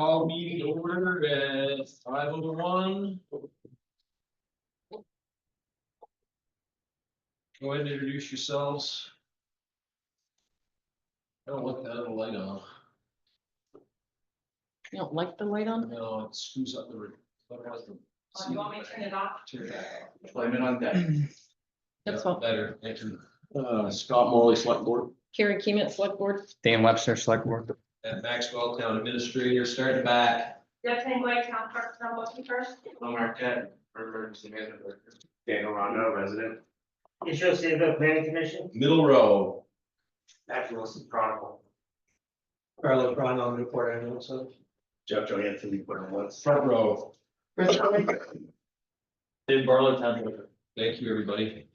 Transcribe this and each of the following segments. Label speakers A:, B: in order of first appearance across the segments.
A: Call meeting to order at 5:01. Go ahead and introduce yourselves. I don't like that other light on.
B: You don't like the light on?
A: No, it screws up the.
C: You want me to turn it off?
A: Turn it off.
D: Blame it on deck.
B: That's
A: Yeah,
B: all.
A: better, thank you.
D: Scott Morley, Select Board.
B: Karen Keeman, Select Board.
D: Dan Webster, Select Board.
A: And Maxwell, Town Administrator, starting back.
C: Deputy White, Town Clerk, Town Booking first.
D: Marquette, Emergency Management Director. Daniel Rondo, resident.
E: Issue Civil Planning Commission.
A: Middle row.
D: Matt Wilson, Chronicle.
E: Carlos Brown on Newport Ambulance.
D: Jeff Johansson, Newport Ambulance.
A: Front row.
D: Dave Barlow, Town Clerk.
A: Thank you, everybody.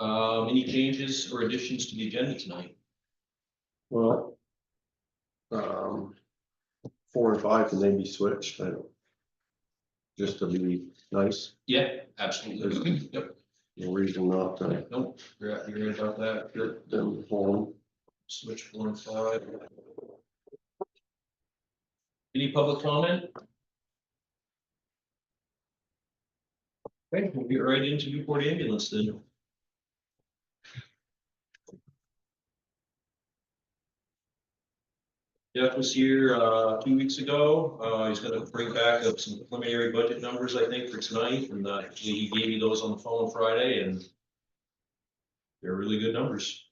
A: Any changes or additions to the agenda tonight?
F: Well, 4 and 5 can they be switched? I don't. Just to be nice,
A: Yeah, absolutely. Yep.
F: no reason not to
A: Nope, you're right about that. Good.
F: get them home.
A: Switch 4 and 5. Any public comment? Okay, we'll get right into Newport Ambulance then. Jeff was here 2 weeks ago. He's gonna bring back up some preliminary budget numbers, I think, for tonight, and he gave me those on the phone Friday, and they're really good numbers.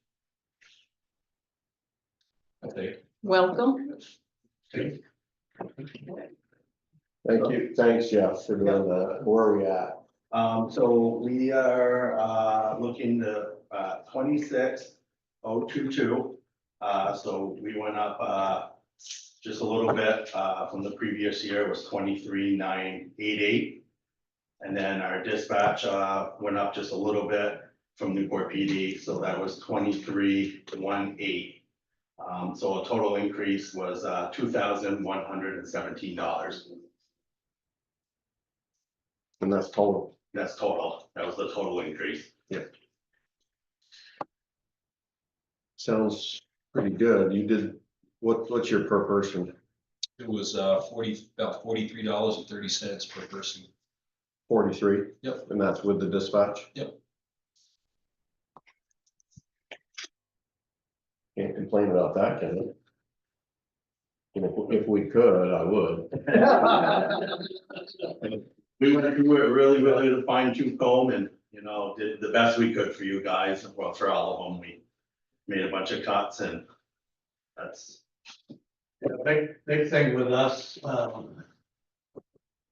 A: I think.
B: Welcome.
F: Thank you, thanks Jeff for doing that. Where are we at?
G: So we are, looking to, 26,022. So we went up, just a little bit, from the previous year. It was 23,988. And then our dispatch, went up just a little bit from Newport PD, so that was 23,118. So a total increase was, $2,117.
F: And that's total.
G: That's total. That was the total increase.
F: Sounds pretty good. You did, what's your per person?
A: It was about $43.30 per person.
F: 43?
A: Yep.
F: And that's with the dispatch?
A: Yep.
F: Can't complain about that, can you? If we could, I would.
G: We went through it really with a fine tooth comb and, did the best we could for you guys. Well, for all of them, we made a bunch of cuts and that's.
E: Big thing with us,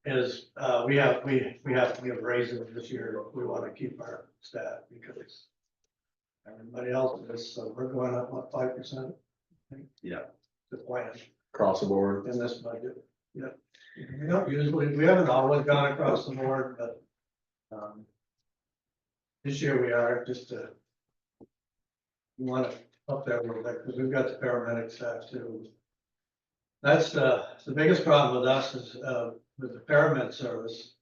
E: is, we have raises this year. We want to keep our staff because everybody else is, so we're going up, what, 5%?
G: Yeah.
E: The plan
F: Across the board.
E: in this budget, yeah. We don't usually, we haven't always gone across the board, but, this year we are just to. We want to up there a little bit because we've got the paramedic staff too. That's the biggest problem with us is, with the paramedic service.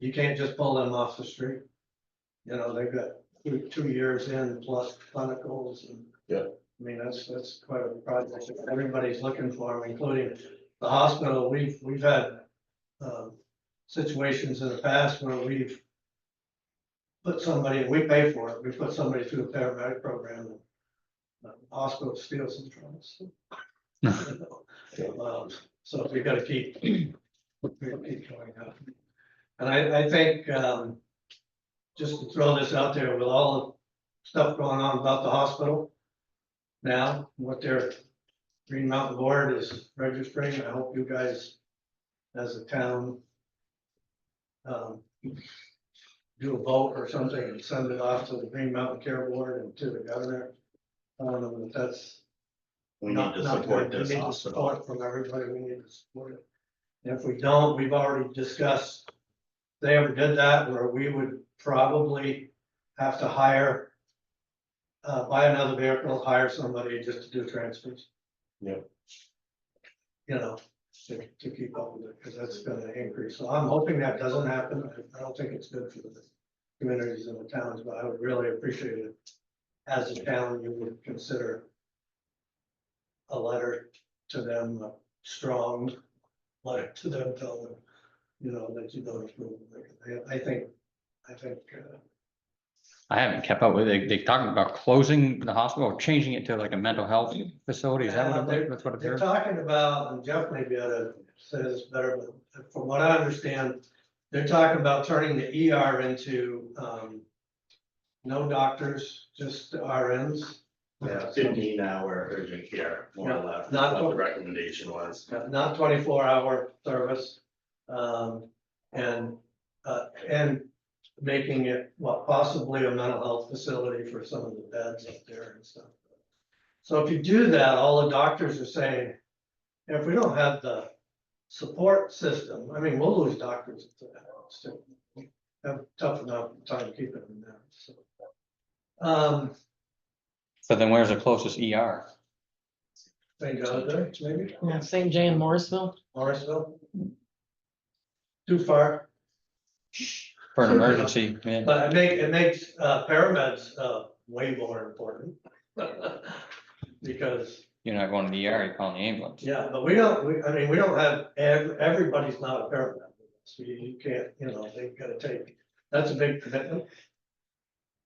E: You can't just pull them off the street. They've got 2 years in plus clinicals and.
F: Yeah.
E: I mean, that's quite a project that everybody's looking for, including the hospital. We've had, situations in the past where we've put somebody, we pay for it, we put somebody through the paramedic program and the hospital steals them from us. So we gotta keep going up. And I think, just to throw this out there with all the stuff going on about the hospital. Now, what their Green Mountain Board is registering, I hope you guys, as a town, do a vote or something and send it off to the Green Mountain Care Board and to the governor. That's.
G: We need to support
E: We
G: this
E: need
G: hospital.
E: support from everybody, we need to support it. And if we don't, we've already discussed, if they ever did that, where we would probably have to hire. Buy another vehicle, hire somebody just to do transfers.
F: Yeah.
E: To keep up with it, because that's gonna increase, so I'm hoping that doesn't happen. I don't think it's good for the communities and the towns, but I would really appreciate it. As a town, you would consider a letter to them, a strong letter to them, tell them, that you don't approve. I think,
H: I haven't kept up with it. They talking about closing the hospital or changing it to like a mental health facility. Is that what that's what
E: they're
H: it's?
E: talking about, and Jeff may be able to say this better, but from what I understand, they're talking about turning the ER into, no doctors, just RNs.
G: Yeah, 15-hour urgent care, more or less,
E: Not-
G: what the recommendation was.
E: Not 24-hour service. And making it, possibly a mental health facility for some of the beds up there and stuff. So if you do that, all the doctors are saying, if we don't have the support system, I mean, we'll lose doctors to that. So have tough enough time keeping them there, so.
H: So then where's the closest ER?
E: St. John's, maybe,
B: Yeah, St. J in Morrisville.
E: Morrisville. Too far.
H: For an emergency, man.
E: But it makes paramedics way more important. Because,
H: You're not going to the ER, you're calling the ambulance.
E: yeah, but we don't have, everybody's not a paramedic. So you can't, they've gotta take, that's a big commitment.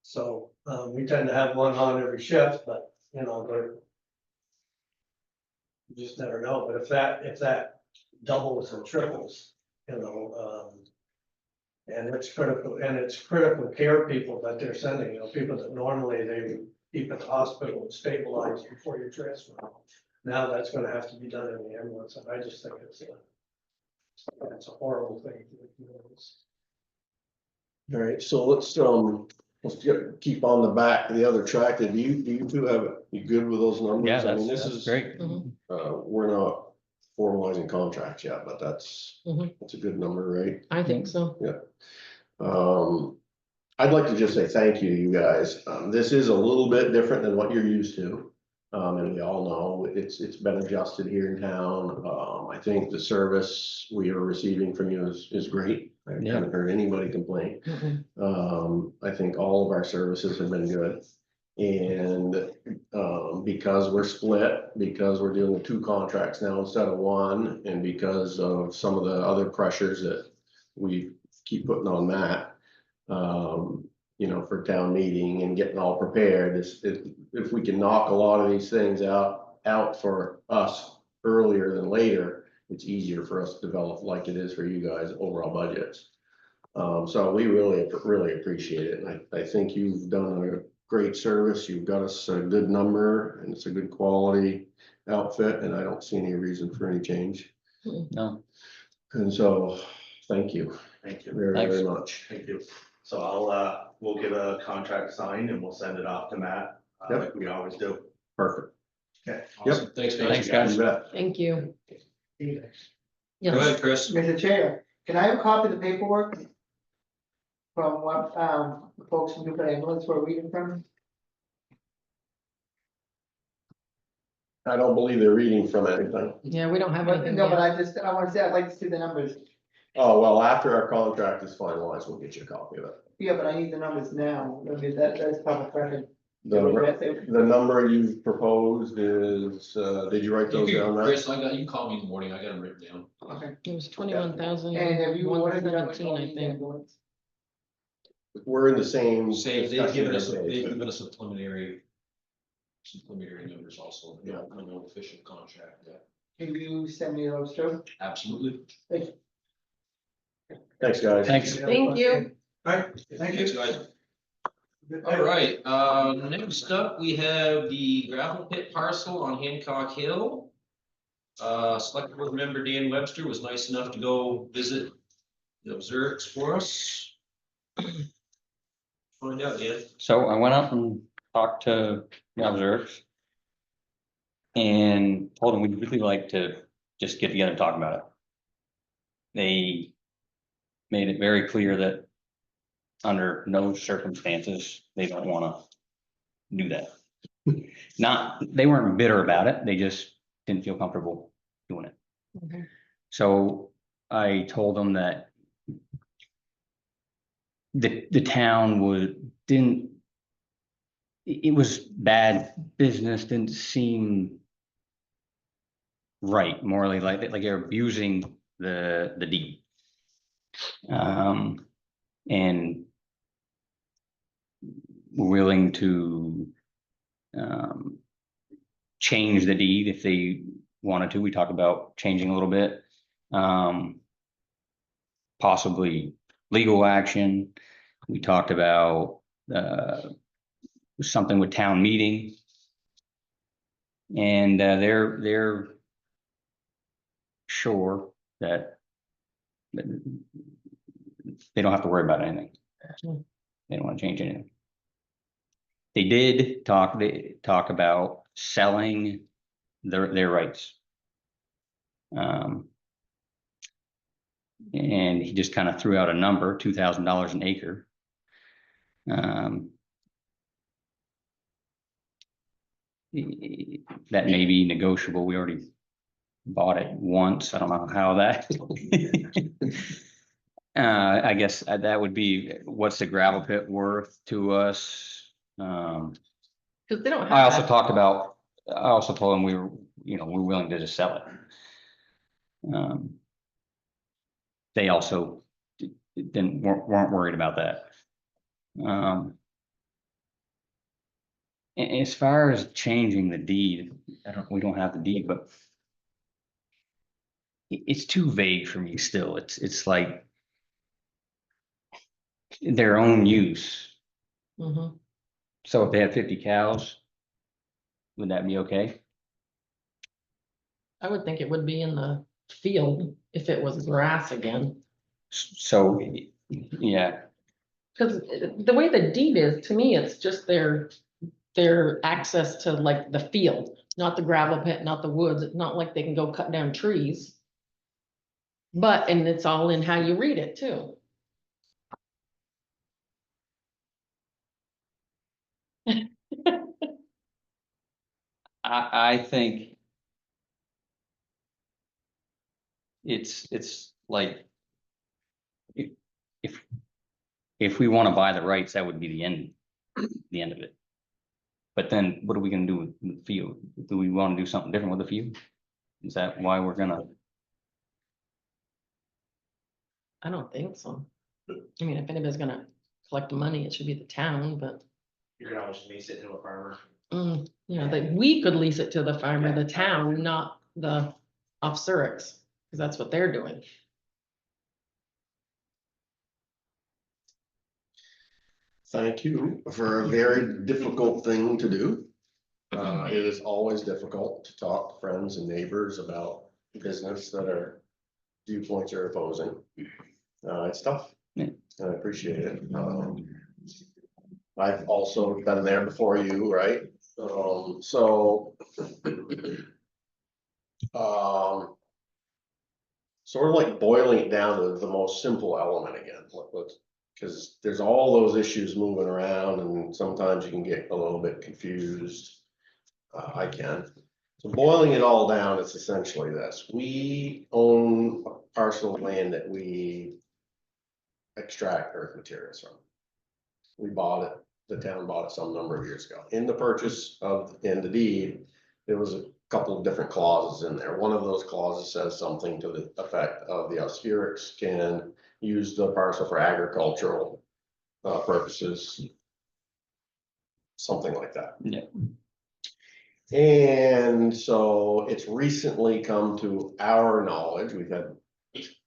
E: So, we tend to have one on every shift, but, they're. You just never know, but if that doubles or triples, and it's critical care people that they're sending, people that normally they would keep at the hospital and stabilize before you transfer them. Now that's gonna have to be done in the ambulance, and I just think it's a horrible thing.
F: All right, so let's keep on the back, the other track. Do you two you good with those numbers?
H: Yeah,
F: I mean,
H: that's
F: this is
H: great.
F: we're not formalizing contracts yet, but that's
B: Mhm.
F: a good number, right?
B: I think so.
F: I'd like to just say thank you to you guys. This is a little bit different than what you're used to. And we all know it's been adjusted here in town. I think the service we are receiving from you is great. I haven't heard anybody complain.
B: Mhm.
F: I think all of our services have been good. And because we're split, because we're dealing with 2 contracts now instead of 1, and because of some of the other pressures that we keep putting on Matt, for town meeting and getting all prepared, if we can knock a lot of these things out for us earlier than later, it's easier for us to develop, like it is for you guys, overall budgets. So we really appreciate it, and I think you've done a great service. You've got us a good number, and it's a good quality outfit, and I don't see any reason for any change.
H: No,
F: And so, thank you
G: Thank you.
F: very much.
G: Thank you. So we'll get a contract signed and we'll send it off to Matt,
F: Yep.
G: like we always do.
F: Perfect.
A: Awesome. Thanks, guys.
H: Thanks, guys.
F: You bet.
B: Thank you.
A: Go
B: Yes,
A: ahead, Chris.
I: Mr. Chair, can I have a copy of the paperwork? From what, the folks from Newport Ambulance were reading from?
F: I don't believe they're reading from anything.
B: yeah, we don't have anything
I: No, but
B: yet.
I: I wanna say, I'd like to see the numbers.
F: Oh, well, after our contract is finalized, we'll get you a copy of it.
I: Yeah, but I need the numbers now. I mean, that's public record.
F: The number you've proposed is, did you write those down, Matt?
A: Chris, you can call me in the morning. I got them written down.
I: Okay.
B: It was 21,000,
I: And have you ordered the
B: 117, I think.
I: ambulance?
F: We're in the same.
A: They've given us some preliminary numbers also. No official contract yet.
I: Can you send me those too?
A: Absolutely.
F: Thanks, guys.
H: thanks.
B: Thank you.
E: Right, thank
A: Thanks,
E: you.
A: guys. All right, next up, we have the gravel pit parcel on Hancock Hill. Select board member Dan Webster was nice enough to go visit the observes for us. Find out, Dan.
H: So I went out and talked to the observers. And told them we'd really like to just get together and talk about it. They made it very clear that under no circumstances, they don't wanna do that. They weren't bitter about it, they just didn't feel comfortable doing it.
B: Okay.
H: So I told them that the town it was bad business, didn't seem right, morally, like they're abusing the deed. And willing to change the deed if they wanted to. We talked about changing a little bit. Possibly legal action. We talked about something with town meeting. And they're sure that they don't have to worry about anything. They don't want to change anything. They did talk about selling their rights. And he just kind of threw out a number, $2,000 an acre. That may be negotiable. We already bought it once. I don't know how that. I guess that would be, what's the gravel pit worth to us?
B: Cause they don't
H: I
B: have
H: also
B: that.
H: talked about, I also told him we're willing to just sell it. They also weren't worried about that. As far as changing the deed, we don't have the deed, but it's too vague for me still. It's like their own use.
B: Mhm.
H: So if they had 50 cows, would that be okay?
B: I would think it would be in the field if it was grass again.
H: So, yeah,
B: Cause the way the deed is, to me, it's just their access to like the field, not the gravel pit, not the woods. It's not like they can go cut down trees. But, and it's all in how you read it too.
H: I think it's like if if we want to buy the rights, that would be the end of it. But then what are we gonna do with the field? Do we want to do something different with the field? Is that why we're gonna?
B: I don't think so. I mean, if anybody's gonna collect the money, it should be the town, but,
D: You can always lease it to a farmer.
B: you know, that we could lease it to the farmer, the town, not the off Surix, cause that's what they're doing.
F: Thank you for a very difficult thing to do. It is always difficult to talk to friends and neighbors about business that are viewpoints are opposing. It's tough.
H: Yeah.
F: And I appreciate it. I've also been there before you, right? So. Sort of like boiling it down to the most simple element again, because there's all those issues moving around and sometimes you can get a little bit confused. I can. So boiling it all down, it's essentially this. We own a parcel of land that we extract earth materials from. We bought it, the town bought it some number of years ago. In the purchase of, in the deed, there was a couple of different clauses in there. One of those clauses says something to the effect of the Ospherics can use the parcel for agricultural purposes. Something like that.
H: Yeah.
F: And so it's recently come to our knowledge, we've had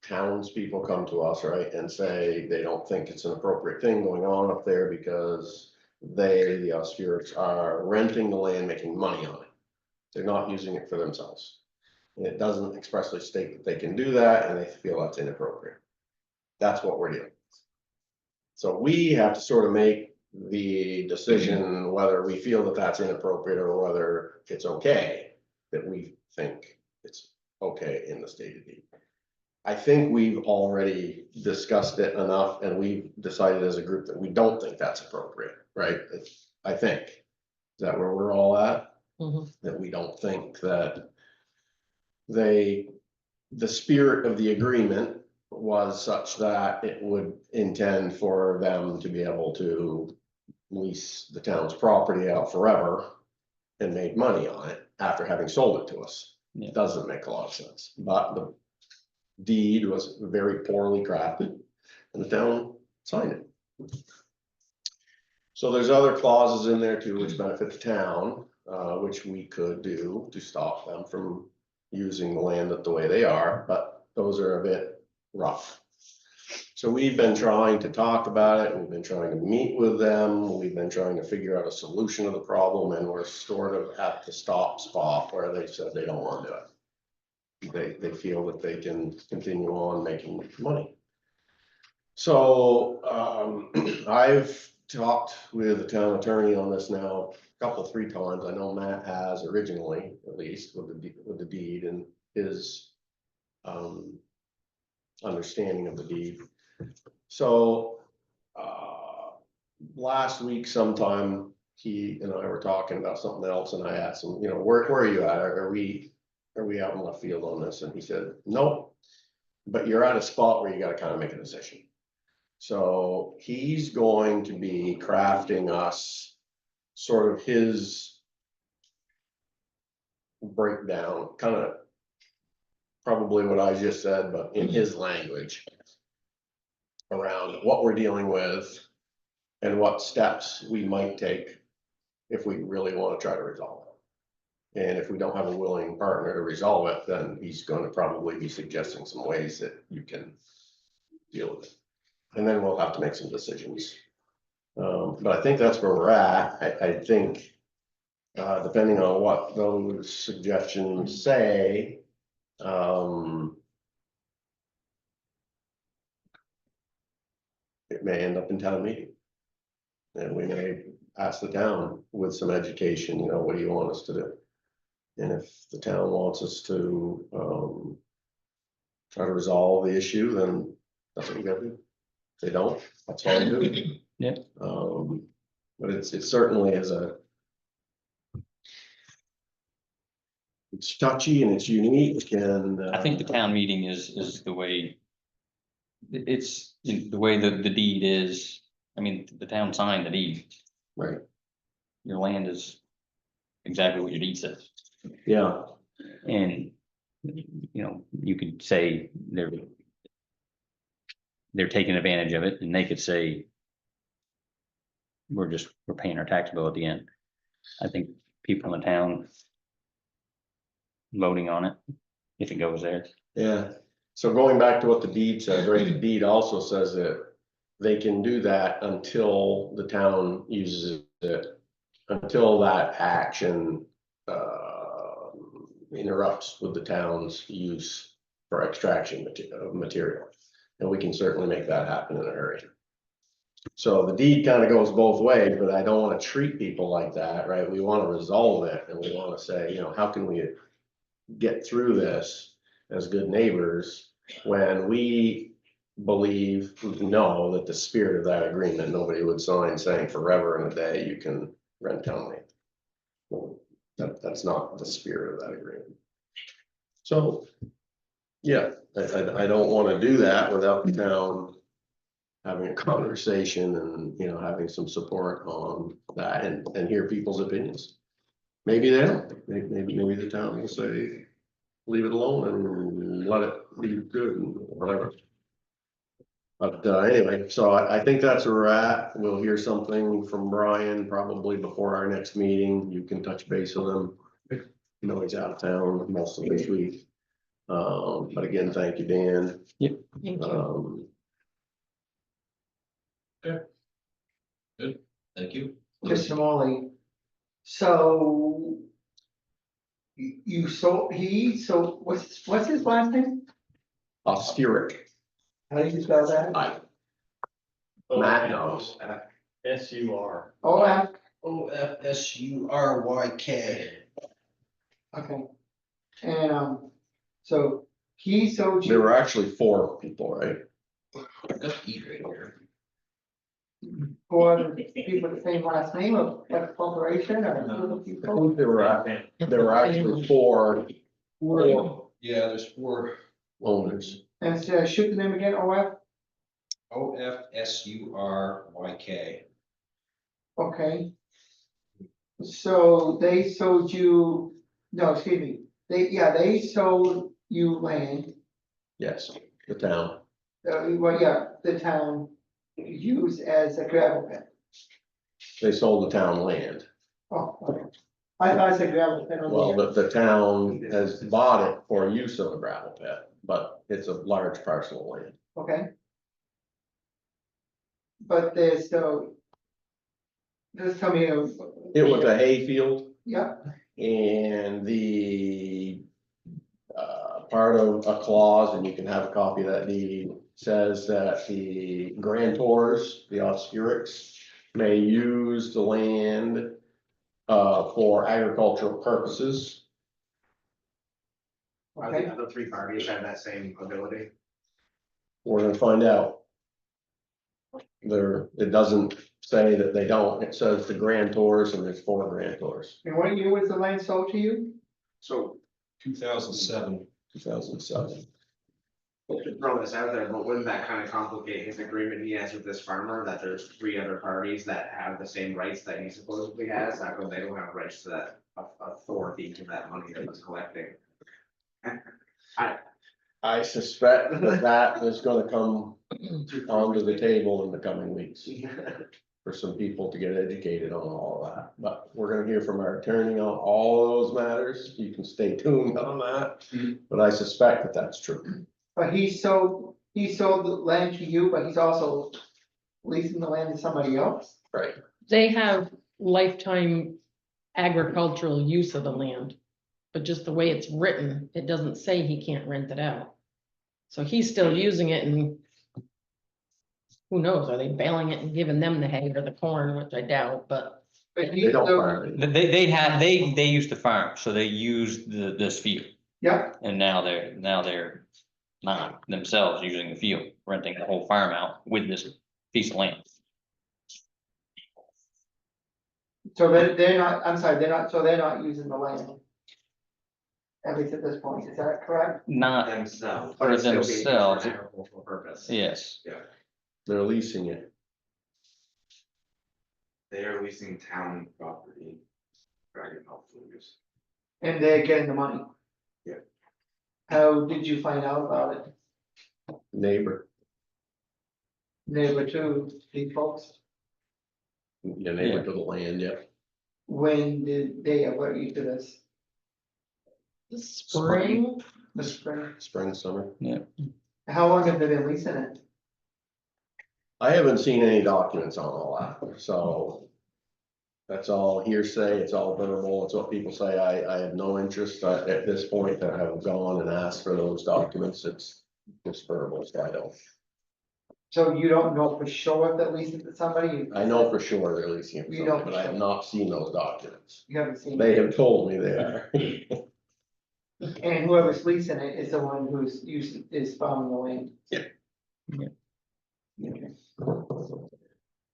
F: townspeople come to us, right, and say they don't think it's an appropriate thing going on up there because they, the Ospherics, are renting the land, making money on it. They're not using it for themselves. And it doesn't expressly state that they can do that, and they feel that's inappropriate. That's what we're doing. So we have to sort of make the decision whether we feel that that's inappropriate or whether it's okay, that we think it's okay in the state of deed. I think we've already discussed it enough and we've decided as a group that we don't think that's appropriate, right? I think. Is that where we're all at?
B: Mhm.
F: That we don't think that the spirit of the agreement was such that it would intend for them to be able to lease the town's property out forever and make money on it after having sold it to us.
H: Yeah.
F: doesn't make a lot of sense, but the deed was very poorly crafted and the town signed it. So there's other clauses in there too, which benefit the town, which we could do to stop them from using the land the way they are, but those are a bit rough. So we've been trying to talk about it, we've been trying to meet with them, we've been trying to figure out a solution to the problem, and we're sort of at the stop spot where they said they don't want to do it. They feel that they can continue on making money. So, I've talked with the town attorney on this now a couple, 3 times. I know Matt has originally, at least with the deed and his understanding of the deed. So, last week sometime, he and I were talking about something else, and I asked him, where are you at? Are we out in left field on this? And he said, nope, but you're at a spot where you gotta kind of make a decision. So he's going to be crafting us sort of his breakdown, kind of probably what I just said, but in his language around what we're dealing with and what steps we might take if we really want to try to resolve it. And if we don't have a willing partner to resolve it, then he's going to probably be suggesting some ways that you can deal with it. And then we'll have to make some decisions. But I think that's where we're at. I think, depending on what those suggestions say, it may end up in town meeting. And we may ask the town with some education, what do you want us to do? And if the town wants us to, try to resolve the issue, then that's what we gotta do. If they don't, that's all we do.
H: Yeah.
F: But it certainly is it's touchy and it's unique, and.
H: I think the town meeting is the way. It's the way that the deed is, I mean, the town signed the deed.
F: Right,
H: Your land is exactly what your deed says.
F: yeah,
H: And, you could say they're taking advantage of it, and they could say we're paying our tax bill at the end. I think people in the town voting on it, if it goes there.
F: yeah. So going back to what the deed says, right, the deed also says that they can do that until the town uses it, until that action interrupts with the town's use for extraction of material. And we can certainly make that happen in a hurry. So the deed kind of goes both ways, but I don't want to treat people like that, right? We want to resolve it, and we want to say, how can we get through this as good neighbors when we know that the spirit of that agreement, nobody would sign saying forever and a day you can rent town land. Well, that's not the spirit of that agreement. So, yeah, I don't want to do that without the town having a conversation and, having some support on that and hear people's opinions. Maybe they don't, maybe the town will say, leave it alone and let it be good and whatever. But anyway, so I think that's where we're at. We'll hear something from Brian probably before our next meeting. You can touch base with him. He's out of town most of this week. But again, thank you, Dan.
H: Yep.
B: Thank you.
A: Thank you.
I: Mr. Morley, so what's his last name?
F: Osteric.
I: How do you spell that?
F: Matt knows.
D: SUR.
I: O-F,
A: OFSURYK.
I: okay. And, so he sold
F: There
I: you,
F: were actually 4 people, right?
A: Got the deed right here.
I: for people with the same last name of what corporation or two
F: I
I: people?
F: think there were actually 4
A: Yeah, there's 4.
F: owners.
I: And shoot the name again, O-F,
A: OFSURYK.
I: okay. So they sold you, no, excuse me, they sold you land,
F: Yes, the town.
I: well, yeah, the town used as a gravel pit.
F: They sold the town land.
I: Oh, okay. I thought it said gravel pit on
F: Well,
I: there.
F: the town has bought it for use of a gravel pit, but it's a large parcel of land.
I: Okay. But there's still. Just tell me,
F: It was a hayfield
I: yeah,
F: and the part of a clause, and you can have a copy of that deed, says that the grantors, the Oscurics, may use the land for agricultural purposes.
D: Are
I: okay,
D: the other three parties have that same ability?
F: We're gonna find out. It doesn't say that they don't, it says the grantors, and there's 4 grantors,
I: and what year was the land sold to you?
D: So,
A: 2007.
F: 2007.
D: to throw this out there, but wouldn't that kind of complicate his agreement he has with this farmer, that there's 3 other parties that have the same rights that he supposedly has? How come they don't have rights to that authority to that money that he's collecting?
F: I suspect that that is gonna come onto the table in the coming weeks for some people to get educated on all of that. But we're gonna hear from our attorney on all of those matters. You can stay tuned on that. But I suspect that that's true.
I: But he sold the land to you, but he's also leasing the land to somebody else?
F: Right.
B: They have lifetime agricultural use of the land. But just the way it's written, it doesn't say he can't rent it out. So he's still using it and. Who knows, are they baling it and giving them the hay or the corn, which I doubt, but
I: But
F: They
I: he
F: don't
I: still,
F: farm it.
H: They used to farm, so they used this field,
I: yeah,
H: and now they're not themselves using the field, renting the whole farm out with this piece of land.
I: so they're not, I'm sorry, so they're not using the land. At least at this point, is that correct?
H: Not
D: Themselves.
H: for
D: but it's still being used for an
H: themselves.
D: Agricultural purpose.
H: Yes,
F: They're leasing it.
D: They are leasing town property for agricultural use.
I: And they're getting the money?
D: Yeah.
I: How did you find out about it?
F: Neighbor,
I: Neighbor to these folks?
F: your neighbor to the land, yeah.
I: When did they alert you to this?
B: the spring,
I: The spring?
F: Spring, summer.
I: How long have they been leasing it?
F: I haven't seen any documents on all that, so. That's all hearsay, it's all verbal, it's what people say. I have no interest at this point that have gone and asked for those documents. It's just verbal, so I don't.
I: So you don't know for sure if they're leasing to somebody?
F: I know for sure they're leasing it,
I: You know
F: but I have not seen those documents.
I: You haven't seen
F: They
I: it,
F: have told me they are.
I: and whoever's leasing it is the one is farming the land.
F: Yeah.
I: Okay.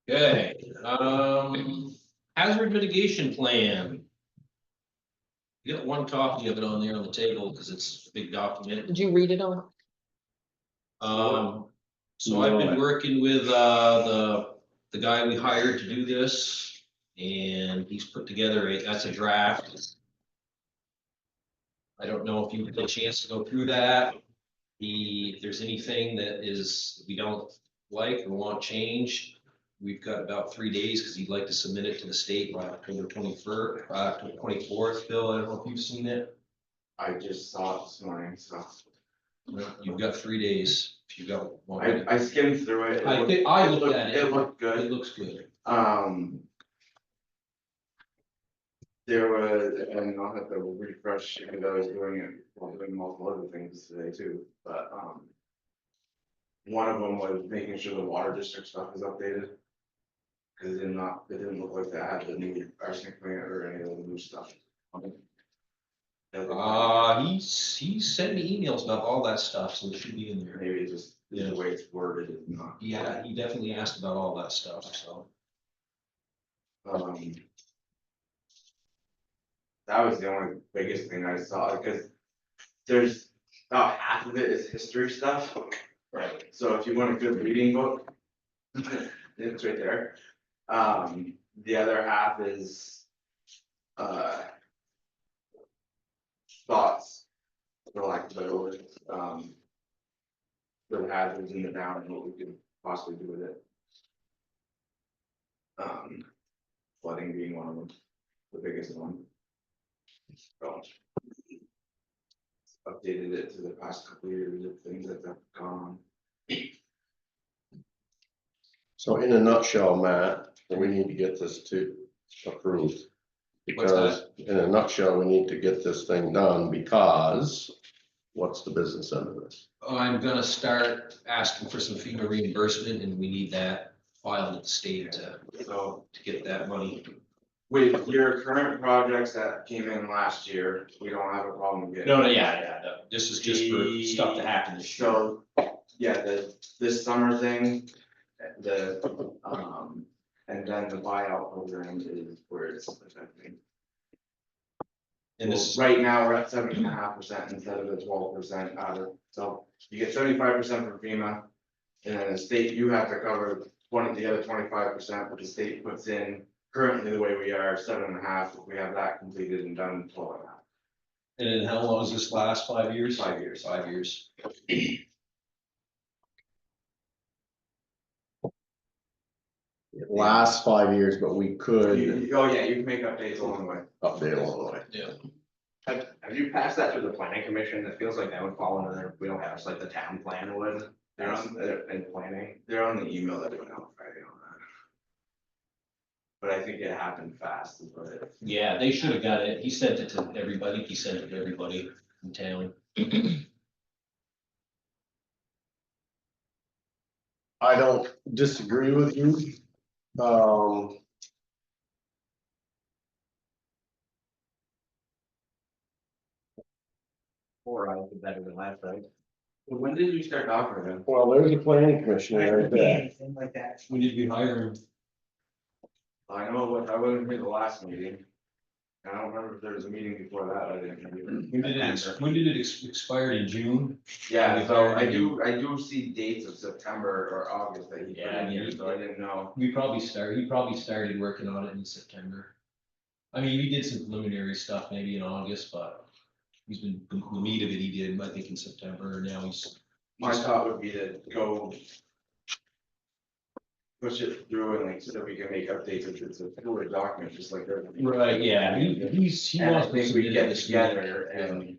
A: Okay, hazard mitigation plan. You got one copy of it on there on the table, because it's a big document.
B: did you read it on?
A: So I've been working with, the guy we hired to do this, and he's put together that's a draft. I don't know if you get a chance to go through that. If there's anything that we don't like or want changed, we've got about 3 days, because he'd like to submit it to the state by October 21st, October 24th. Bill, I don't know if you've seen it.
D: I just saw it this morning, so
A: You've got 3 days if you got one.
D: I skimmed through it.
A: I looked at it.
D: It looked
A: It
D: good.
A: looks good.
D: There was, and I'll have to refresh, because I was doing it, doing multiple other things today too, but, one of them was making sure the water district stuff is updated. Cause it didn't look like that had the new arsenic plant or any of the new stuff.
A: He sent me emails about all that stuff, so it should be in there.
D: Maybe it's just the way it's worded is not.
A: Yeah, he definitely asked about all that stuff, so.
D: That was the only biggest thing I saw, because there's about half of it is history stuff. Right. So if you want a good reading book, it's right there. The other half is, thoughts, for lack of a better word, for the hazards in the town and what we could possibly do with it. Flooding being one of them, the biggest one. So, updated it to the past couple of years of things that have gone on.
F: So in a nutshell, Matt, we need to get this to approved.
A: What's
F: Because in a nutshell, we need to get this thing done because what's the business end of this?
A: I'm gonna start asking for some FEMA reimbursement and we need that filed at the state
D: So
A: to get that money.
D: with your current projects that came in last year, we don't have a problem getting.
A: No, this is just for stuff to happen this year.
D: So, yeah, this summer thing, and then the buyout program is where it's affecting.
A: And this is,
D: Right now, we're at 7.5% instead of the 12% out of, so you get 75% from FEMA. And then the state, you have to cover the other 25%, but the state puts in, currently the way we are, 7.5, if we have that completed and done, 12.5.
A: and then how long does this last? 5 years?
D: 5 years.
A: 5 years.
F: It lasts 5 years, but we could
D: Oh, yeah, you can make updates along the way.
F: update along the way.
A: Yeah.
J: Have you passed that through the planning commission? It feels like that would fall under their wheelhouse, like the town plan would,
D: They're on,
J: and planning.
D: they're on the email that went out Friday on that. But I think it happened fast, is what it.
A: Yeah, they should have got it. He sent it to everybody. He sent it to everybody in town.
F: I don't disagree with you.
J: Or I did better than last, right?
D: When did you start talking to them?
F: Well, there's a planning commissioner right there.
J: Anything like that.
A: When did we hire him?
D: I know, I wasn't here the last meeting. I don't remember if there was a meeting before that, I didn't remember.
A: When did it expire? In June?
D: Yeah, so I do see dates of September or August that he put
A: Yeah,
D: in here, so I didn't know.
A: He probably started working on it in September. I mean, we did some preliminary stuff maybe in August, but he's been, the meat of it he did, I think in September, now he's.
D: My thought would be to go push it through and like, so that we can make updates, if it's a fluid document, just like everything.
A: Right, yeah, he
D: And I
A: wants to
D: think we
A: submit
D: get
A: this
D: together and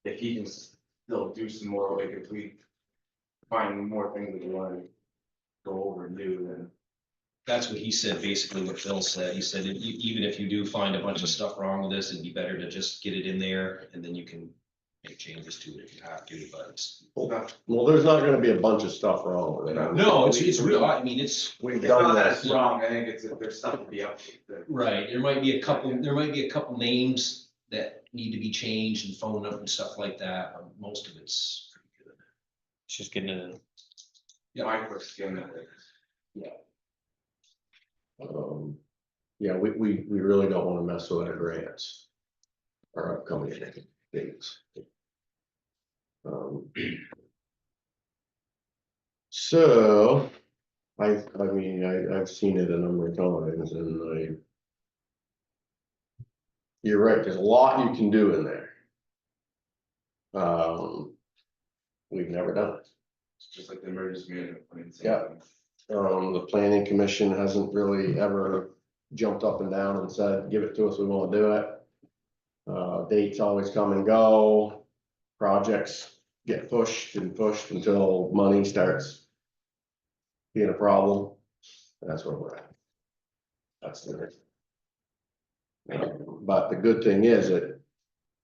D: if he can still do some more, like if we find more things that we wanna go over and do, then.
A: That's what he said, basically what Phil said. He said, even if you do find a bunch of stuff wrong with this, it'd be better to just get it in there and then you can make changes to it if you have to, but it's.
F: Well, there's not gonna be a bunch of stuff wrong with it.
A: No, it's real, I mean, it's,
F: We've
D: It's not
F: done
D: that it's
F: this.
D: wrong, I think there's stuff to be updated.
A: right, there might be a couple names that need to be changed and phone up and stuff like that, but most of it's pretty good.
H: It's just getting it.
D: My quick skin, I think.
F: Yeah, we really don't wanna mess with our grants. Our upcoming dates. So, I mean, I've seen it a number of times and you're right, there's a lot you can do in there. We've never done it.
D: It's just like the emergency management plan. same
F: Yeah.
D: thing.
F: The planning commission hasn't really ever jumped up and down and said, give it to us, we wanna do it. Dates always come and go, projects get pushed until money starts being a problem. That's where we're at. That's the. But the good thing is that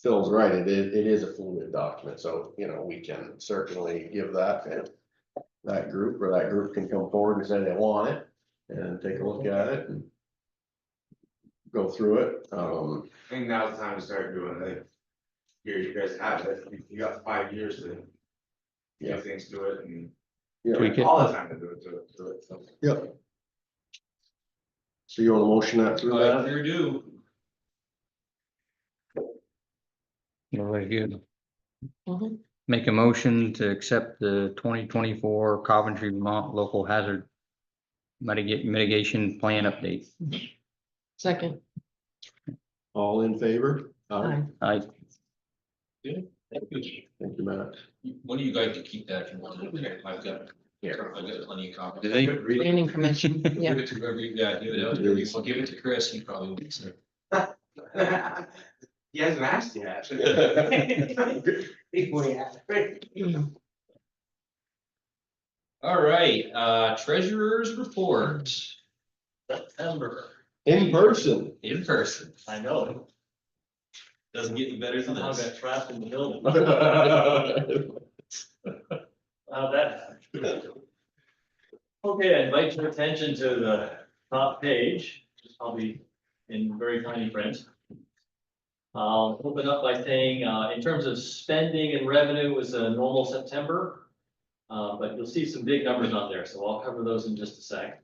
F: Phil's right, it is a fluid document, so, you know, we can certainly give that group, or that group can come forward and say they want it, and take a look at it and go through it.
D: I think now's the time to start doing it. Here, you guys have it, you got 5 years to.
F: Yeah.
D: Do things to it and.
F: Yeah.
H: Tweak it.
D: All the time to do it, so.
F: Yep. So you want to motion that through
A: I
F: that?
A: sure do.
H: Very good.
B: Mhm.
H: Make a motion to accept the 2024 Coventry, Vermont local hazard mitigation plan update.
B: Second,
F: All in favor?
B: aye.
H: I,
A: Thank you.
F: Thank you, Matt.
A: One of you guys can keep that if you want. I've got plenty of copies.
H: Do they?
B: Planning commission, yeah.
A: Give it to whoever, yeah, give it out. Well, give it to Chris, he probably won't listen.
J: He hasn't asked yet.
A: All right, treasurer's report. September,
F: In person.
A: in person.
K: I know,
A: Doesn't get any better than
K: somehow
A: this.
K: got trapped in the building.
F: Thank
K: How'd that happen? Okay, I invite your attention to the top page, which is probably in very tiny print. I'll open up by saying, in terms of spending and revenue, it was a normal September. But you'll see some big numbers on there, so I'll cover those in just a sec.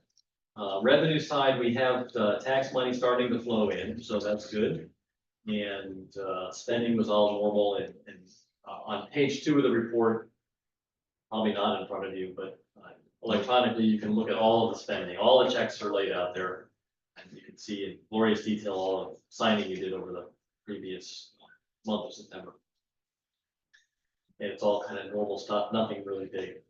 K: Revenue side, we have tax money starting to flow in, so that's good. And spending was all normal, and on page 2 of the report, probably not in front of you, but electronically, you can look at all of the spending. All the checks are laid out there. And you can see in glorious detail all of the signing you did over the previous month of September. And it's all kind of normal stuff, nothing really big.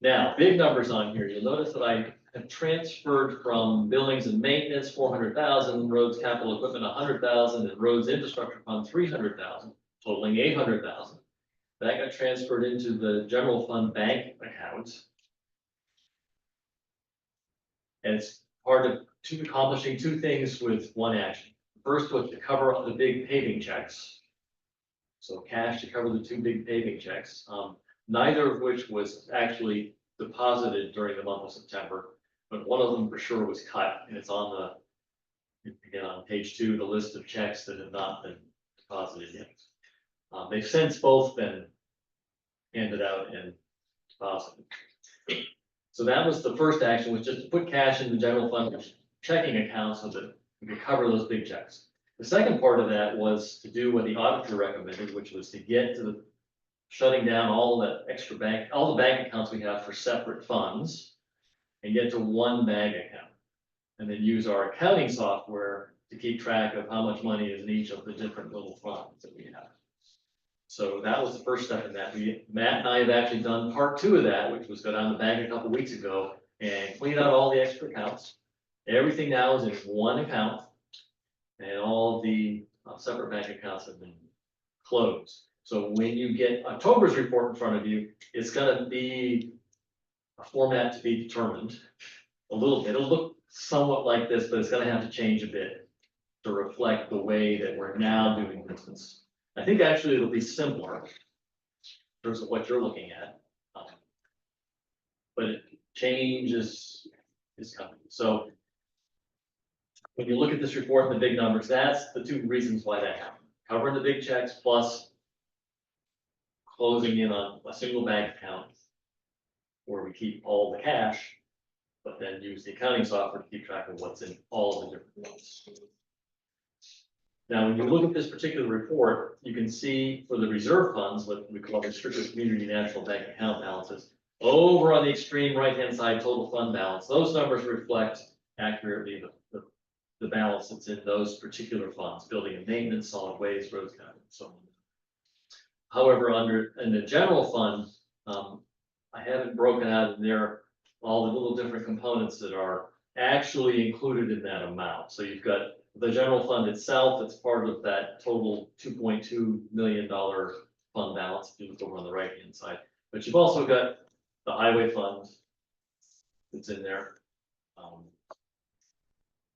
K: Now, big numbers on here. You'll notice that I have transferred from buildings and maintenance, 400,000, roads capital equipment, 100,000, and roads infrastructure fund, 300,000, totaling 800,000. That got transferred into the general fund bank accounts. And it's part of accomplishing 2 things with one action. First was to cover up the big paving checks. So cash to cover the 2 big paving checks, neither of which was actually deposited during the month of September, but one of them for sure was cut, and it's on again, on page 2, the list of checks that have not been deposited yet. They've since both been handed out and deposited. So that was the first action, was just to put cash in the general fund checking account so that we could cover those big checks. The second part of that was to do what the auditor recommended, which was to get to the shutting down all the bank accounts we have for separate funds and get to one bank account. And then use our accounting software to keep track of how much money is in each of the different little funds that we have. So that was the first step in that. Matt and I have actually done part 2 of that, which was go down the bank a couple weeks ago and clean out all the extra accounts. Everything now is in one account, and all the separate bank accounts have been closed. So when you get October's report in front of you, it's gonna be a format to be determined. A little bit, it'll look somewhat like this, but it's gonna have to change a bit to reflect the way that we're now doing business. I think actually it'll be simpler in terms of what you're looking at. But change is coming. So when you look at this report and the big numbers, that's the 2 reasons why that happened. Covering the big checks plus closing in on a single bank account where we keep all the cash, but then use the accounting software to keep track of what's in all of the different ones. Now, when you look at this particular report, you can see for the reserve funds, what we call restricted community national bank account balances, over on the extreme right-hand side, total fund balance, those numbers reflect accurately the balance that's in those particular funds, building and maintenance, solid waste, roads, and so on. However, in the general fund, I haven't broken out in there all the little different components that are actually included in that amount. So you've got the general fund itself, it's part of that total $2.2 million fund balance, if you look over on the right-hand side. But you've also got the highway fund that's in there.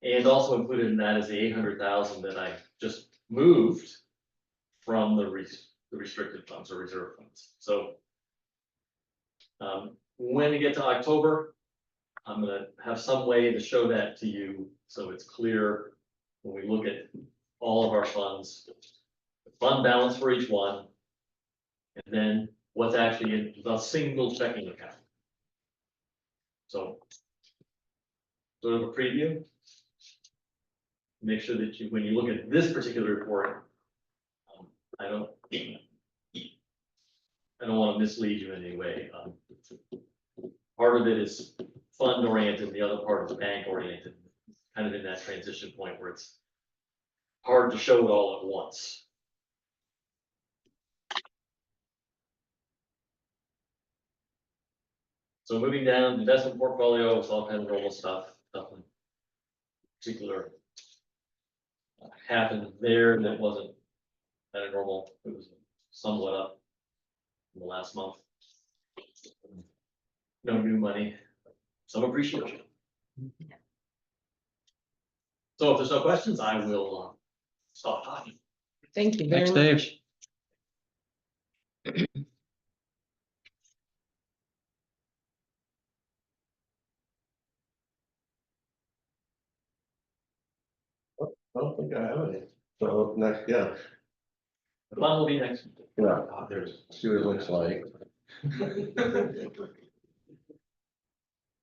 K: And also included in that is the 800,000 that I just moved from the restricted funds or reserve funds. So when we get to October, I'm gonna have some way to show that to you so it's clear when we look at all of our funds, the fund balance for each one, and then what's actually in the single checking account. So sort of a preview. Make sure that when you look at this particular report, I don't want to mislead you in any way. Part of it is fund oriented, the other part is bank oriented, kind of in that transition point where it's hard to show it all at once. So moving down, investment portfolio, it's all kind of normal stuff, nothing particular happened there that wasn't kind of normal. It was somewhat up in the last month. No new money, some appreciation. So if there's no questions, I will stop talking.
B: Thank you very
H: Thanks,
B: much.
H: Dave.
F: I don't think I have any. So next, yeah,
K: The fun will be next.
F: yeah,
J: There's.
F: see what it looks like.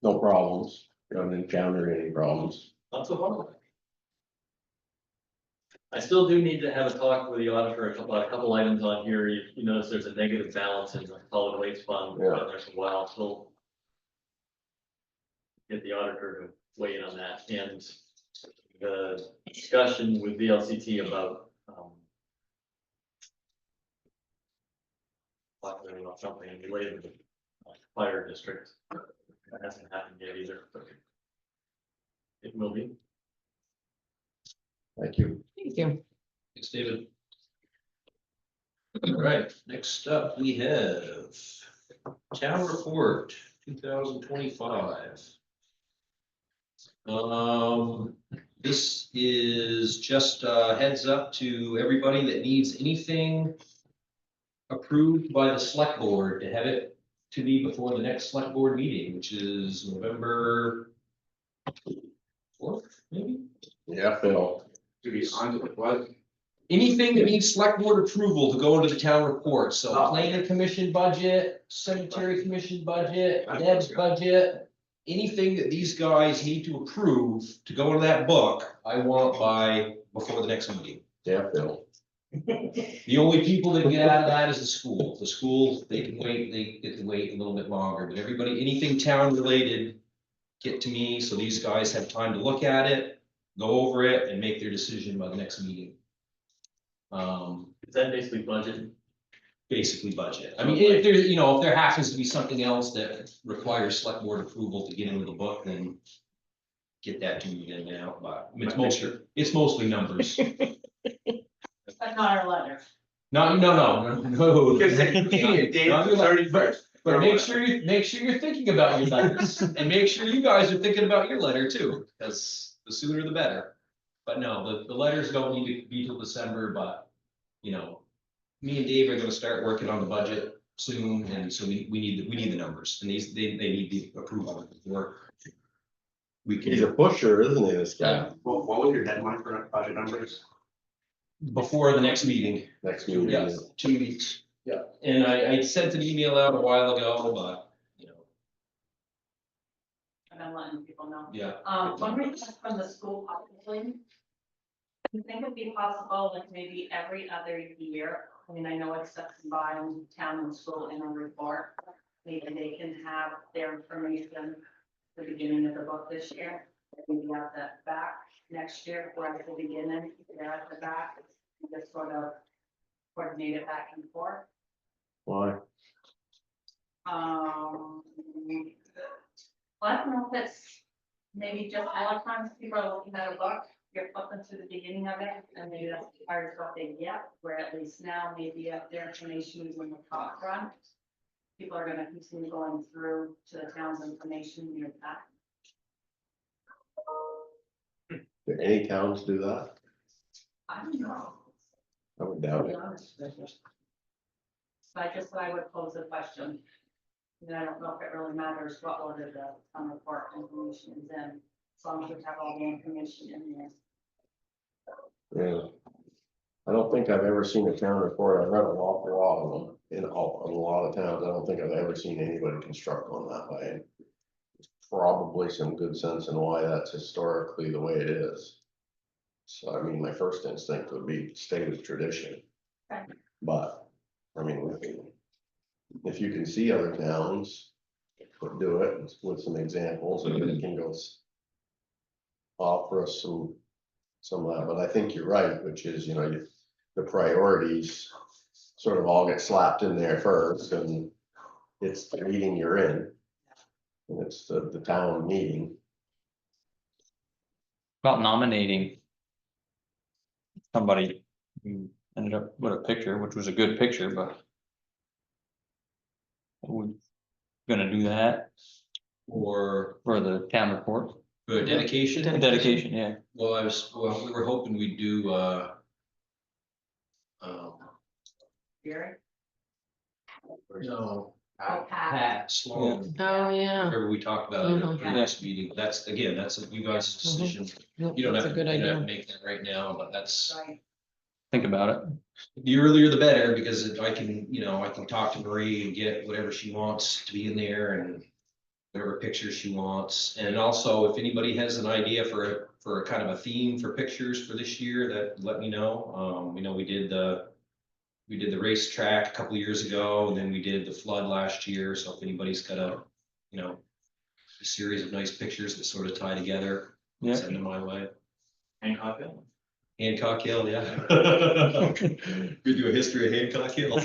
F: No problems, haven't encountered any problems.
K: Not so far. I still do need to have a talk with the auditor, a couple items on here. You notice there's a negative balance in the solid waste fund.
F: Yeah.
K: Been there for a while, so. Get the auditor to weigh in on that, and the discussion with VLCT about, talking about something related to the fire district. That hasn't happened yet either, but it will be.
F: Thank you.
B: Thank you.
A: Thanks, David. All right, next up, we have town report 2025. This is just a heads up to everybody that needs anything approved by the select board to have it to me before the next select board meeting, which is November 4th, maybe?
F: Yeah, Phil.
D: To be on to what?
A: Anything that needs select board approval to go into the town report, so
D: Oh.
A: planning commission budget, cemetery commission budget, Deb's budget. Anything that these guys need to approve to go into that book, I want by before the next meeting.
F: Yeah, Phil.
A: The only people that get out of that is the school. The school, they can wait, they get to wait a little bit longer, but everybody, anything town related, get to me, so these guys have time to look at it, go over it, and make their decision by the next meeting.
K: Is that basically budget?
A: Basically budget. I mean, if there, you know, if there happens to be something else that requires select board approval to get into the book, then get that to me then now, but it's mostly numbers.
C: But not our letter.
A: No.
J: Because Dave,
A: Not your letter,
J: 31st.
A: But make sure you're thinking about your letters, and make sure you guys are thinking about your letter too, because the sooner the better. But no, the letters don't need to be till December, but, you know, me and Dave are gonna start working on the budget soon, and so we need the numbers, and they need the approval before we
F: He's a
A: can,
F: pusher, isn't he, this guy?
J: What was your deadline for budget numbers?
A: before the next meeting.
F: Next meeting.
A: Yeah, 2 weeks. Yeah, and I sent an email out a while ago, but, you know,
C: And I'm letting people know.
A: yeah.
C: One request from the school possibly. I think it'd be possible, like maybe every other year, I mean, I know it's set by town and school in a report. Maybe they can have their information at the beginning of the book this year, maybe at the back next year, or at the beginning, they're at the back. Just sort of coordinate it back and forth.
F: Why?
C: Well, I don't know if it's maybe just a lot of times people are looking at a book, you're flipping to the beginning of it, and maybe that's part of what they get, where at least now maybe if their information is in the top front. People are gonna continue going through to the town's information near that.
F: Do any towns do that?
C: I don't know,
F: I would
C: to
F: doubt
C: be
F: it.
C: honest with you. But I just thought I would pose the question. And I don't know if it really matters what order the town report information is in, as long as you have all the information in there.
F: Yeah. I don't think I've ever seen a town report. I've read an awful lot of them in a lot of towns. I don't think I've ever seen anybody construct one that way. There's probably some good sense in why that's historically the way it is. So I mean, my first instinct would be stay with tradition.
C: Okay.
F: But, I mean, if you can see other towns, do it with some examples, and it can go offer us some of that, but I think you're right, which is, you know, the priorities sort of all get slapped in there first, and it's the meeting you're in. And it's the town meeting.
H: About nominating somebody who ended up with a picture, which was a good picture, but we're gonna do that
A: Or
H: for the town report.
A: for dedication.
H: Dedication, yeah.
A: Well, we were hoping we'd do,
C: Gary?
A: no,
C: Oh, Pat.
A: Pat Sloan.
B: Oh, yeah.
A: Remember we talked about it at
B: Mhm.
A: the previous meeting, that's, again, that's you guys' decision.
B: Yep,
A: You don't
B: that's
A: have
B: a
A: to,
B: good
A: you don't have to
B: idea.
A: make that right now, but that's,
C: Right.
H: Think about it.
A: the earlier the better, because if I can, I can talk to Marie and get whatever she wants to be in there and whatever pictures she wants. And also, if anybody has an idea for a kind of a theme for pictures for this year, that let me know. We did the racetrack a couple years ago, and then we did the flood last year. So if anybody's got a series of nice pictures that sort of tie together,
H: Yeah.
A: send them my way.
K: Hancock Hill.
A: Hancock Hill, yeah. We do a history of Hancock Hill.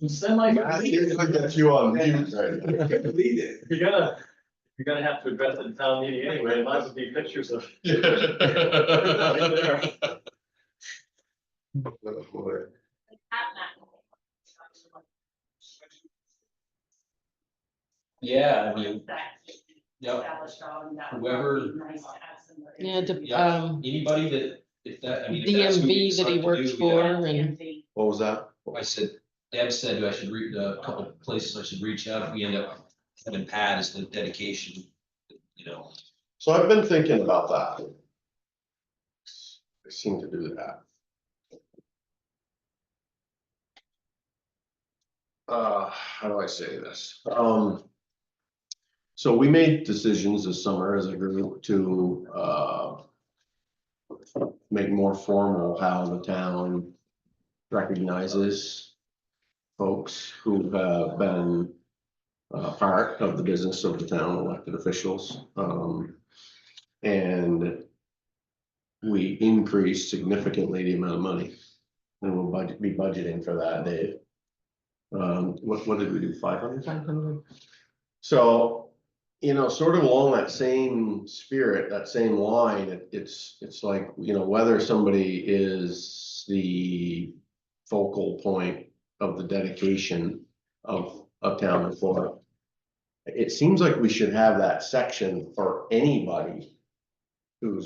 K: Semi.
F: You on mute, right?
K: You're gonna have to address it in town meeting anyway, it might as well be pictures of.
A: Yeah, I mean, yeah,
C: Established on that.
A: Whoever-
C: would be nice to have somebody.
B: Yeah,
A: yeah, anybody that, if that, I mean. if that's what we
B: DMV that he
A: decide to
B: works
A: do,
B: for.
A: yeah.
B: and-
F: What was that?
A: I said, Deb said I should read a couple of places I should reach out if we end up having Pat as the dedication,
F: So I've been thinking about that. I seem to do that. How do I say this? So we made decisions this summer as a group to, make more formal how the town recognizes folks who have been part of the business of the town, elected officials. And we increased significantly the amount of money. And we'll be budgeting for that, Dave. What did we do, 500?
B: 500.
F: So, sort of along that same spirit, that same line, it's like, whether somebody is the focal point of the dedication of town and Florida. It seems like we should have that section for anybody who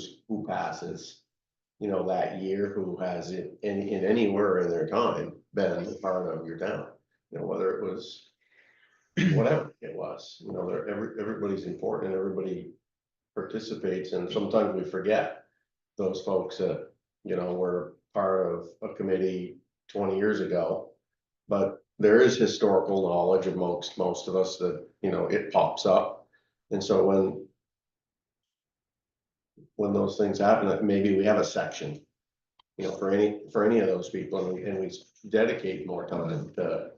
F: passes, that year, who has in anywhere in their time been a part of your town, whether it was whatever it was, everybody's important, everybody participates, and sometimes we forget those folks that, were part of a committee 20 years ago. But there is historical knowledge amongst most of us that, it pops up. And so when those things happen, maybe we have a section, for any of those people, and we dedicate more time to.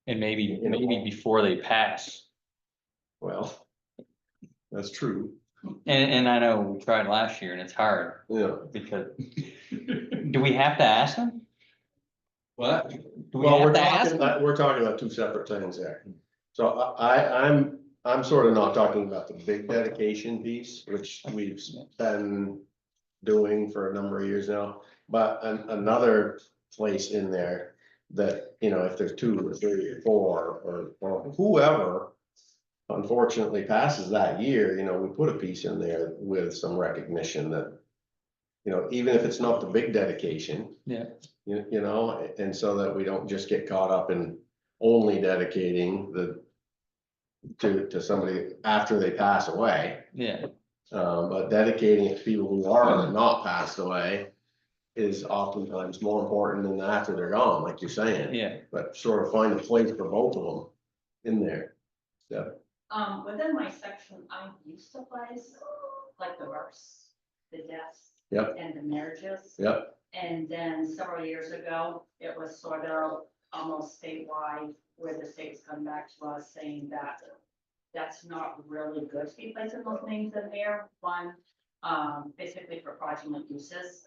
H: And maybe before they pass.
F: Well, that's true.
H: And I know we tried last year and it's hard
F: Yeah.
H: because, do we have to ask them?
A: What?
H: Do we
F: Well,
H: have to ask them?
F: we're talking about two separate things there. So I'm sort of not talking about the big dedication piece, which we've been doing for a number of years now. But another place in there that, if there's 2 or 3 or 4 or whoever unfortunately passes that year, we put a piece in there with some recognition that, even if it's not the big dedication.
H: Yeah.
F: And so that we don't just get caught up in only dedicating to somebody after they pass away.
H: Yeah,
F: But dedicating it to people who are not passed away is oftentimes more important than after they're gone, like you're saying.
H: yeah.
F: But sort of find a place for both of them in there. Yeah.
C: Within my section, I used to place like the births, the deaths.
F: Yep.
C: And the marriages.
F: Yep.
C: And then several years ago, it was sort of almost statewide, where the state's come back to us saying that that's not really good to be placing those names in there. One, basically for fraudulent uses.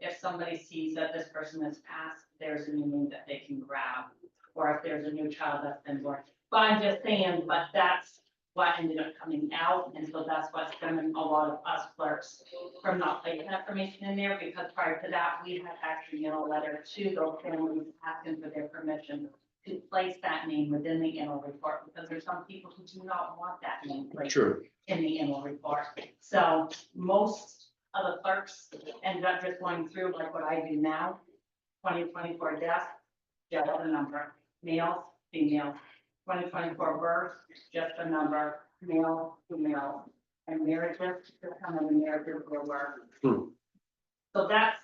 C: if somebody sees that this person has passed, there's a new name that they can grab. Or if there's a new child that's been born. But I'm just saying, but that's what ended up coming out, and so that's what's stemming a lot of us clerks from not placing information in there, because prior to that, we had actually, a letter to those families asking for their permission to place that name within the annual report, because there's some people who do not want that name placed
F: True.
C: in the annual report. So most of the clerks ended up just going through like what I do now, 2024 death, just a number, male, female, 2024 birth, just a number, male, female, and marriages, just how many marriages there were.
F: Hmm.
C: So that's,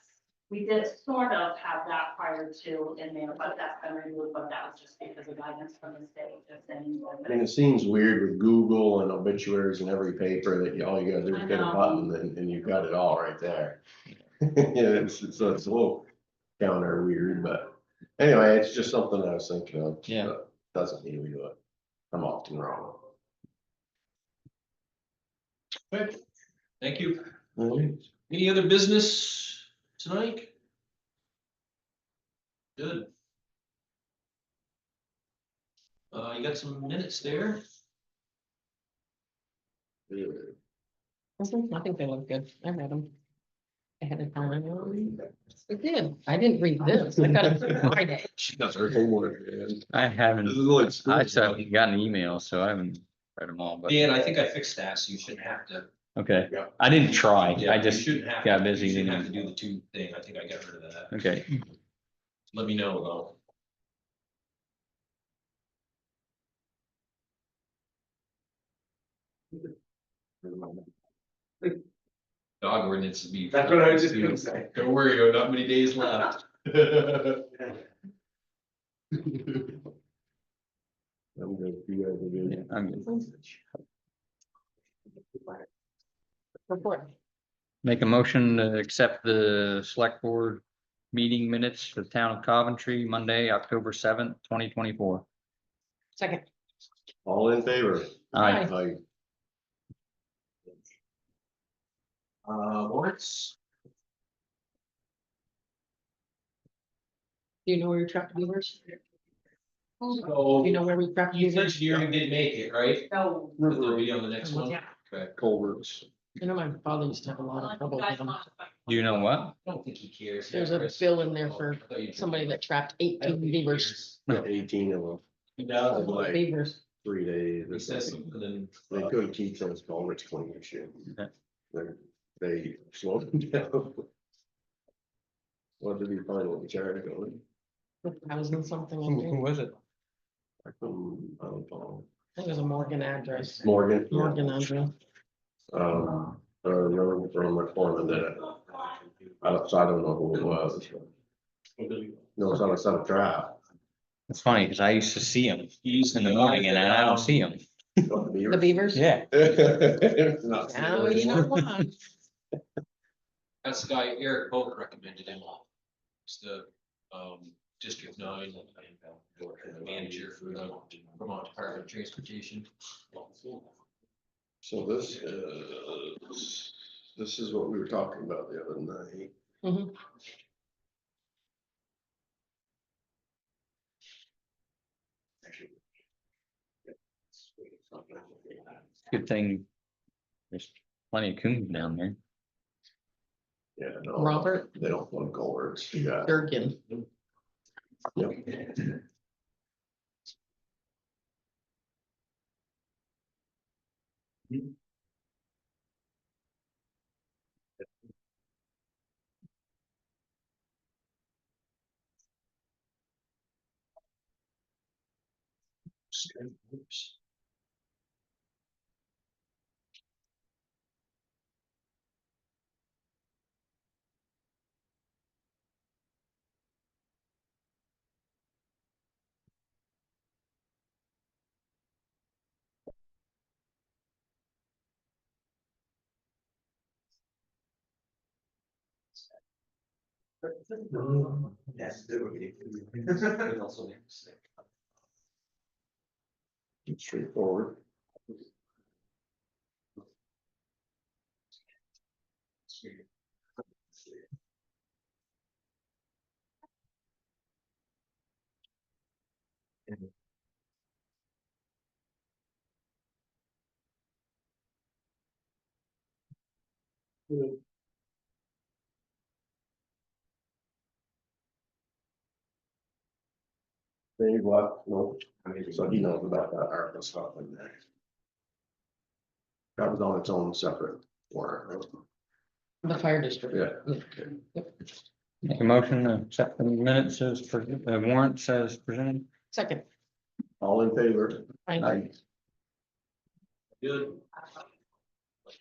C: we did sort of have that prior to in there, but that's been removed, but that was just because of guidance from the state, just saying.
F: I mean, it seems weird with Google and obituaries in every paper that all you gotta do is hit a
C: I know.
F: button and you've got it all right there. Yeah, so it's a little counter weird, but anyway, it's just something I was thinking of.
H: Yeah.
F: but Doesn't mean we do it. I'm often wrong.
A: Okay, thank you.
F: Mhm.
A: Any other business tonight? Good. You got some minutes there?
B: I think they look good. I read them. Ahead of time. I did. I didn't read this. I got it Friday.
F: She does her homework, man.
H: I haven't,
F: This is like school.
H: I just haven't gotten emails, so I haven't read them all, but,
A: Dan, I think I fixed that, so you shouldn't have to.
H: okay.
F: Yeah.
H: I didn't try,
A: Yeah,
H: I
A: you
H: just
A: shouldn't have
H: got
A: to-
H: busy.
A: You shouldn't have
H: and-
A: to do the two thing. I think I got rid of that.
H: Okay,
A: Let me know though. Dog ordinance would be.
J: That's what I was just gonna say.
A: Don't worry, there are not many days left.
F: I'm good. You guys are good.
H: yeah, I'm good.
B: Report.
H: Make a motion to accept the select board meeting minutes for the town of Coventry, Monday, October 7th, 2024.
B: Second.
F: All in favor?
H: Aye.
F: Aye.
A: Warrants,
B: Do you know where your trap beavers? Do
A: so
B: you know where we trapped
A: Keith
B: beavers?
A: Engineering didn't make it, right?
C: No.
A: But they'll be on the next one.
B: Yeah.
A: Okay.
F: Culverts.
B: You know, my father used to have a lot of trouble with them.
H: Do you know what?
A: I don't think he cares.
B: There's
A: Yeah,
B: a
A: Chris.
B: bill in there
A: Oh,
B: for
A: I thought you-
B: somebody that trapped
A: I don't
B: 18
A: think he
B: beavers.
A: cares.
F: 18 of them,
A: He does.
F: Like-
B: Beavers.
F: 3 days.
A: He says something and.
F: They couldn't keep those culverts clean and shit.
H: Yeah.
F: They slowed them down. What did he finally charge going?
B: 1,000 something. I
H: Who
B: think.
H: was it?
F: I don't know.
B: I think it was a Morgan address.
F: Morgan.
B: Morgan address.
F: I remember from my foreman that I don't know who it was. No, it's on a set of trap.
H: It's funny, because I used to see them
A: He's
H: in the morning and I don't see them.
B: The beavers?
H: Yeah.
B: Now you know why.
A: That's the guy Eric Bolt recommended him. It's the, District 9 manager for the Vermont Department of Transportation.
F: So this is what we were talking about the other night.
B: Mhm.
H: Good thing. There's plenty of coons down there.
F: Yeah, no.
B: Robert
F: They don't want culverts. Yeah.
B: Durgan.
F: Yep.
J: Yes, it would be.
F: Straightforward. Dave left, no, so he knows about that ARPA stuff like that. That was on its own separate warrant.
B: The fire district.
F: Yeah.
H: Make a motion to accept the minutes as, the warrants as presented.
B: Second.
F: All in favor?
B: I
A: Good.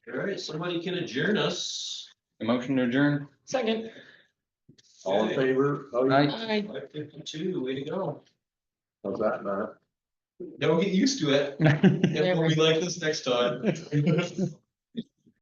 A: All right, somebody can adjourn us.
H: A motion to adjourn.
B: Second.
F: All in favor?
H: Aye.
A: 5:52, way to go.
F: How's that, Matt?
A: Don't get used to it. It will be like this next time.